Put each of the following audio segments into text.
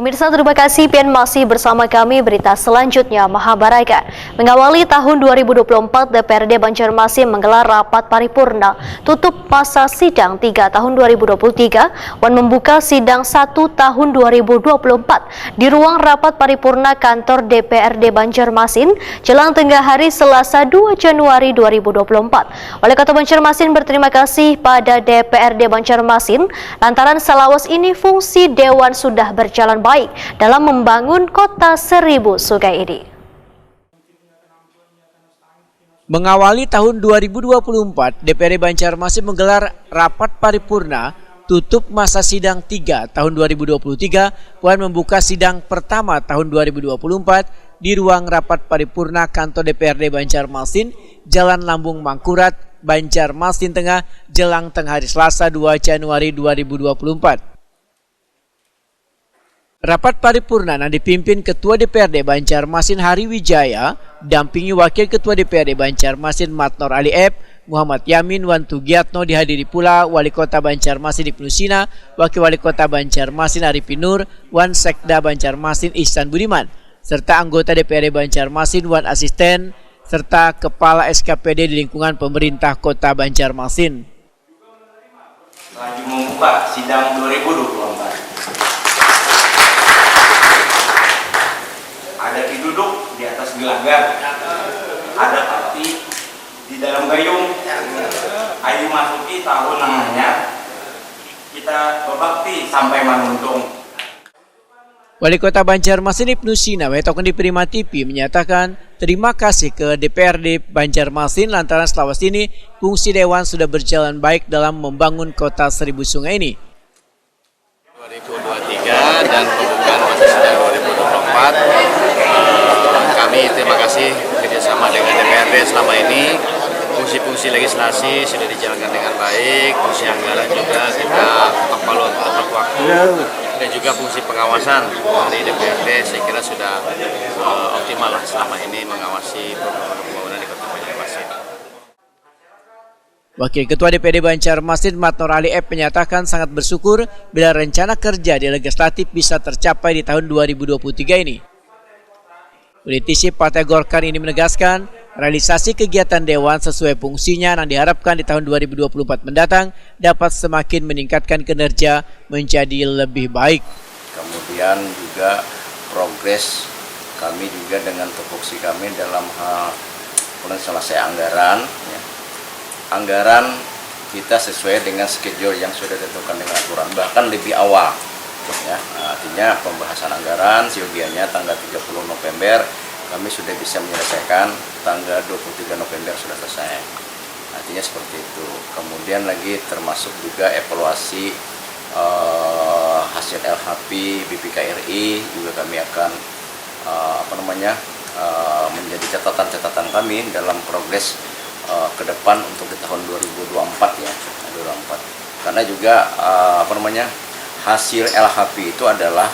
Pemirsa, terima kasih PN masih bersama kami. Berita selanjutnya, Mahabharata. Mengawali tahun 2024, DPRD Banjarmasin menggelar rapat paripurna tutup masa sidang 3 tahun 2023 dan membuka sidang 1 tahun 2024 di ruang rapat paripurna kantor DPRD Banjarmasin jelang tengah hari Selasa 2 Januari 2024. Wali Kota Banjarmasin berterima kasih pada DPRD Banjarmasin lantaran selawas ini fungsi Dewan sudah berjalan baik dalam membangun kota 1000 sungai ini. Mengawali tahun 2024, DPRD Banjarmasin menggelar rapat paripurna tutup masa sidang 3 tahun 2023 dan membuka sidang pertama tahun 2024 di ruang rapat paripurna kantor DPRD Banjarmasin, Jalan Lambung Mangkurat, Banjarmasin Tengah, jelang tengah hari Selasa 2 Januari 2024. Rapat paripurna yang dipimpin Ketua DPRD Banjarmasin Hari Wijaya, dampingi Wakil Ketua DPRD Banjarmasin Matnor Ali Ep, Muhammad Yamin Wan Tugiatno, dihadiri pula Wali Kota Banjarmasin Ibnu Sina, Wakil Wali Kota Banjarmasin Arifin Nur, Wan Sekda Banjarmasin Ihsan Budiman, serta anggota DPRD Banjarmasin Wan Asisten, serta Kepala SKPD di lingkungan pemerintah Kota Banjarmasin. Lagi membuka sidang 2024. Ada duduk di atas gelanggang, ada pati di dalam gayung. Ayo masuki tahun namanya, kita berbakti sampai manuntung. Wali Kota Banjarmasin Ibnu Sina Wetokon di Prima TV menyatakan terima kasih ke DPRD Banjarmasin lantaran selawas ini fungsi Dewan sudah berjalan baik dalam membangun kota 1000 sungai ini. 2023 dan pembukaan masa sidang 2024. Kami terima kasih kerjasama dengan DPRD selama ini. Fungsi-fungsi legislasi sudah dijalankan dengan baik, fungsi anggaran juga kita evaluasi tepat waktu, dan juga fungsi pengawasan dari DPRD saya kira sudah optimal lah selama ini mengawasi program pembangunan di Kota Banjarmasin. Wakil Ketua DPRD Banjarmasin Matnor Ali Ep menyatakan sangat bersyukur bila rencana kerja di legislatif bisa tercapai di tahun 2023 ini. Politisi Partai Golkar ini menegaskan realisasi kegiatan Dewan sesuai fungsinya yang diharapkan di tahun 2024 mendatang dapat semakin meningkatkan kinerja menjadi lebih baik. Kemudian juga progres kami juga dengan tupoksi kami dalam hal selesai anggaran. Ya. Anggaran kita sesuai dengan schedule yang sudah ditentukan dengan aturan, bahkan lebih awal. Ya, artinya pembahasan anggaran siogianya tanggal 30 November kami sudah bisa menyelesaikan, tanggal 23 November sudah selesai. Artinya seperti itu. Kemudian lagi termasuk juga evaluasi hasil LHP BPKRI juga kami akan menjadi catatan-catatan kami dalam progres ke depan untuk di tahun 2024 ya, 2024. Karena juga hasil LHP itu adalah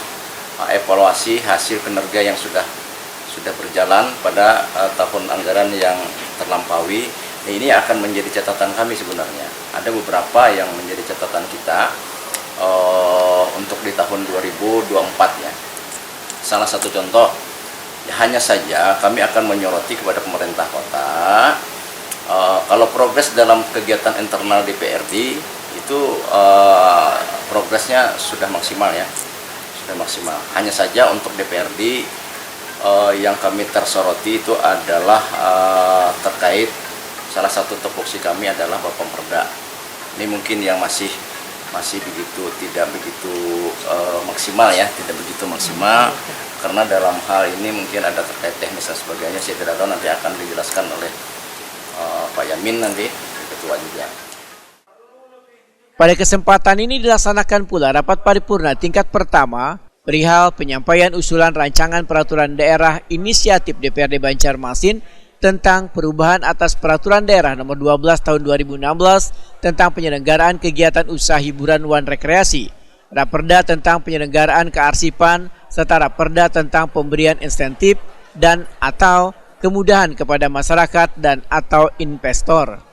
evaluasi hasil kinerja yang sudah berjalan pada tahun anggaran yang terlampaui. Ini akan menjadi catatan kami sebenarnya. Ada beberapa yang menjadi catatan kita untuk di tahun 2024 ya. Salah satu contoh, ya hanya saja kami akan menyoroti kepada pemerintah kota. Kalau progres dalam kegiatan internal DPRD itu progresnya sudah maksimal ya, sudah maksimal. Hanya saja untuk DPRD yang kami tersoroti itu adalah terkait salah satu tupoksi kami adalah Bapak Perda. Ini mungkin yang masih tidak begitu maksimal ya, tidak begitu maksimal karena dalam hal ini mungkin ada terkait teknis dan sebagainya. Saya tidak tahu, nanti akan dijelaskan oleh Pak Yamin nanti, Ketua juga. Pada kesempatan ini dilaksanakan pula rapat paripurna tingkat pertama perihal penyampaian usulan rancangan peraturan daerah inisiatif DPRD Banjarmasin tentang perubahan atas peraturan daerah nomor 12 tahun 2016 tentang penyelenggaraan kegiatan usaha hiburan wan rekreasi, Raperda tentang penyelenggaraan kearsipan, serta Raperda tentang pemberian insentif dan atau kemudahan kepada masyarakat dan atau investor.